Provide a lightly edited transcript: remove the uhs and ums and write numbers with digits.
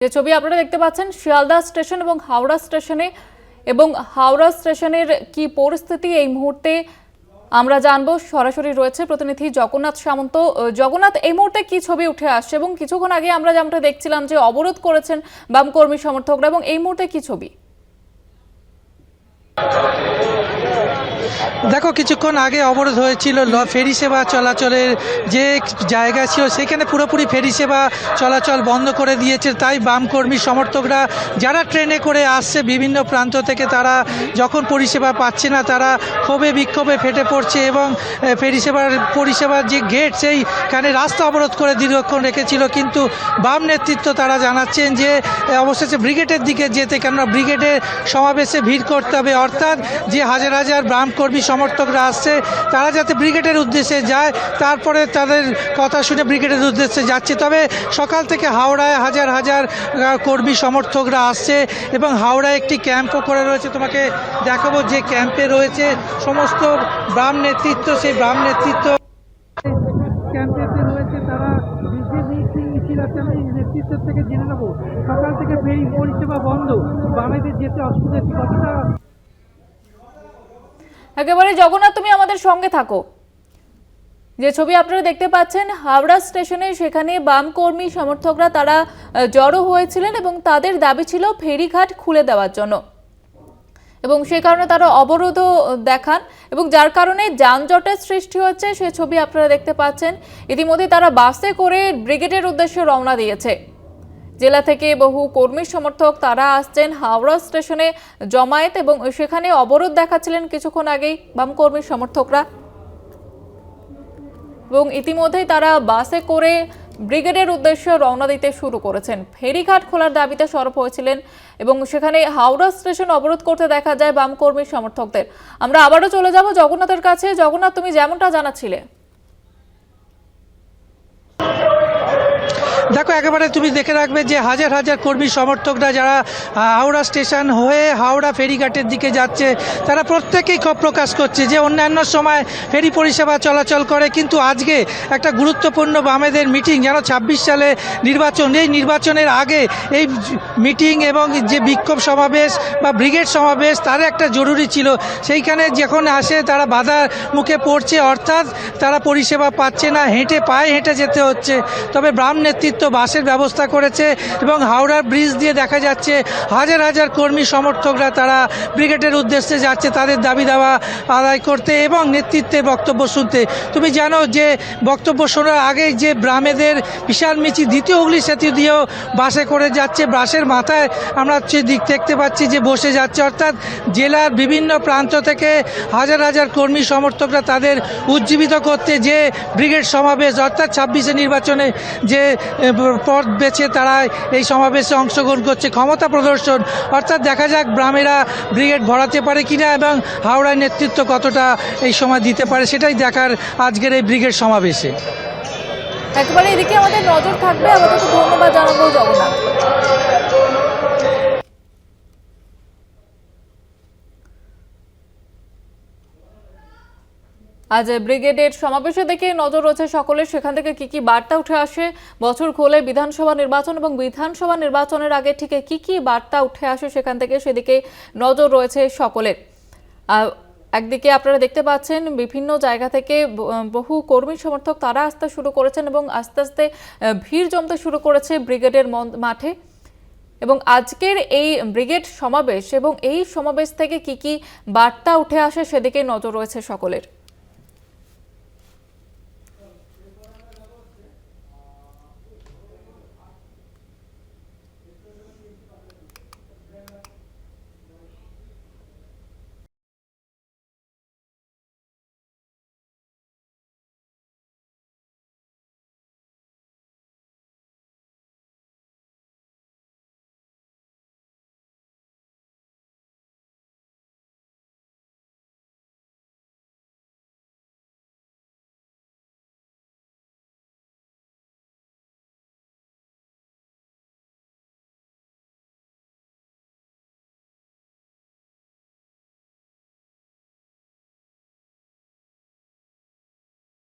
যে ছবি আপনারা দেখতে পাচ্ছেন শিয়ালদা স্টেশন এবং হাওড়া স্টেশনের কি পরিস্থিতি এই মুহূর্তে আমরা জানবো। সরাসরি রয়েছে প্রতিনিধি জগন্নাথ সামন্ত। জগন্নাথ, এই মুহূর্তে কি ছবি উঠে আসছে এবং কিছুক্ষণ আগে আমরা যেমনটা দেখছিলাম যে অবরোধ করেছেন বাম কর্মী সমর্থকরা, এবং এই মুহূর্তে কি ছবি? দেখো, কিছুক্ষণ আগে অবরোধ হয়েছিল ফেরি সেবা চলাচলের যে জায়গা ছিল সেখানে পুরোপুরি ফেরি সেবা চলাচল বন্ধ করে দিয়েছে। তাই বাম কর্মী সমর্থকরা যারা ট্রেনে করে আসছে বিভিন্ন প্রান্ত থেকে, তারা যখন পরিষেবা পাচ্ছে না তারা ক্ষোভে বিক্ষোভে ফেটে পড়ছে এবং পরিষেবার যে গেট সেইখানে রাস্তা অবরোধ করে দীর্ঘক্ষণ রেখেছিল। কিন্তু বাম নেতৃত্ব তারা জানাচ্ছেন যে অবশেষে ব্রিগেডের দিকে যেতে, কেননা ব্রিগেডের সমাবেশে ভিড় করতে হবে, অর্থাৎ যে হাজার হাজার বাম কর্মী সমর্থকরা আসছে তারা যাতে ব্রিগেডের উদ্দেশ্যে যায়, তারপরে তাদের কথা শুনে ব্রিগেডের উদ্দেশ্যে যাচ্ছে। তবে সকাল থেকে হাওড়ায় হাজার হাজার কর্মী সমর্থকরা আসছে এবং হাওড়ায় একটি ক্যাম্পও করে রয়েছে। তোমাকে দেখাবো যে ক্যাম্পে রয়েছে সমস্ত বাম নেতৃত্ব। সেই বাম নেতৃত্ব ক্যাম্পেতে রয়েছে, তারা মিছিল আছে। আমি নেতৃত্বের থেকে জেনে নেবো, সকাল থেকে ফেরি পরিষেবা বন্ধ, বামেদের যেতে অসুবিধা কতটা। একেবারে জগন্নাথ, তুমি আমাদের সঙ্গে থাকো। যে ছবি আপনারা দেখতে পাচ্ছেন হাওড়া স্টেশনে, সেখানে বাম কর্মী সমর্থকরা তারা জড়ো হয়েছিলেন এবং তাদের দাবি ছিল ফেরিঘাট খুলে দেওয়ার জন্য, এবং সেই কারণে তারা অবরোধও দেখান এবং যার কারণে যানজটের সৃষ্টি হচ্ছে। সে ছবি আপনারা দেখতে পাচ্ছেন। ইতিমধ্যে তারা বাসে করে ব্রিগেডের উদ্দেশ্যে রওনা দিয়েছে। জেলা থেকে বহু কর্মী সমর্থক তারা আসছেন হাওড়া স্টেশনে জমায়েত, এবং সেখানে অবরোধ দেখাচ্ছিলেন কিছুক্ষণ আগেই বাম কর্মী সমর্থকরা, এবং ইতিমধ্যেই তারা বাসে করে ব্রিগেডের উদ্দেশ্যে রওনা দিতে শুরু করেছেন। ফেরিঘাট খোলার দাবিতে সরব হয়েছিলেন এবং সেখানে হাওড়া স্টেশন অবরোধ করতে দেখা যায় বাম কর্মী সমর্থকদের। আমরা আবারও চলে যাব জগন্নাথের কাছে। জগন্নাথ, তুমি যেমনটা জানাচ্ছিলে, দেখো, একেবারে তুমি দেখে রাখবে যে হাজার হাজার কর্মী সমর্থকরা যারা হাওড়া স্টেশন হয়ে হাওড়া ফেরিঘাটের দিকে যাচ্ছে, তারা প্রত্যেকেই ক্ষোভ প্রকাশ করছে যে অন্যান্য সময় ফেরি পরিষেবা চলাচল করে, কিন্তু আজকে একটা গুরুত্বপূর্ণ বামেদের মিটিং, যেন 26 সালে নির্বাচন, এই নির্বাচনের আগে এই মিটিং এবং যে বিক্ষোভ সমাবেশ বা ব্রিগেড সমাবেশ তার একটা জরুরি ছিল। সেইখানে যখন আসে তারা বাধার মুখে পড়ছে, অর্থাৎ তারা পরিষেবা পাচ্ছে না, পায়ে হেঁটে যেতে হচ্ছে। তবে বাম নেতৃত্ব বাসের ব্যবস্থা করেছে এবং হাওড়ার ব্রিজ দিয়ে দেখা যাচ্ছে হাজার হাজার কর্মী সমর্থকরা তারা ব্রিগেডের উদ্দেশ্যে যাচ্ছে তাদের দাবি দাওয়া আদায় করতে এবং নেতৃত্বের বক্তব্য শুনতে। তুমি জানো যে বক্তব্য শোনার আগেই যে বামেদের বিশাল মিছিল দ্বিতীয় হুগলি সেতু দিয়েও বাসে করে যাচ্ছে। বাসের মাথায় আমরা দিক দেখতে পাচ্ছি যে বসে যাচ্ছে, অর্থাৎ জেলার বিভিন্ন প্রান্ত থেকে হাজার হাজার কর্মী সমর্থকরা তাদের উজ্জীবিত করতে যে ব্রিগেড সমাবেশ, অর্থাৎ 26শে নির্বাচনে যে পথ বেছে তারা এই সমাবেশে অংশগ্রহণ করছে, ক্ষমতা প্রদর্শন। অর্থাৎ দেখা যাক ব্রাহ্মেরা ব্রিগেড ভরাতে পারে কিনা এবং হাওড়ার নেতৃত্ব কতটা এই সময় দিতে পারে, সেটাই দেখার আজকের এই ব্রিগেড সমাবেশে। একেবারে এদিকে আমাদের নজর থাকবে। আপাতত ধন্যবাদ জানাবো জগন্নাথ। আজ ব্রিগেডের সমাবেশে দেখে নজর রয়েছে সকলের, সেখান থেকে কি কি বার্তা উঠে আসে। বছর খোলে বিধানসভা নির্বাচন এবং বিধানসভা নির্বাচনের আগে ঠিক কি কি বার্তা উঠে আসে সেখান থেকে, সেদিকে নজর রয়েছে সকলের। একদিকে আপনারা দেখতে পাচ্ছেন বিভিন্ন জায়গা থেকে বহু কর্মী সমর্থক তারা আসতে শুরু করেছেন এবং আস্তে আস্তে ভিড় জমতে শুরু করেছে ব্রিগেডের মাঠে। এবং আজকের এই ব্রিগেড সমাবেশ এবং এই সমাবেশ থেকে কি কি বার্তা উঠে আসে সেদিকে নজর রয়েছে সকলের।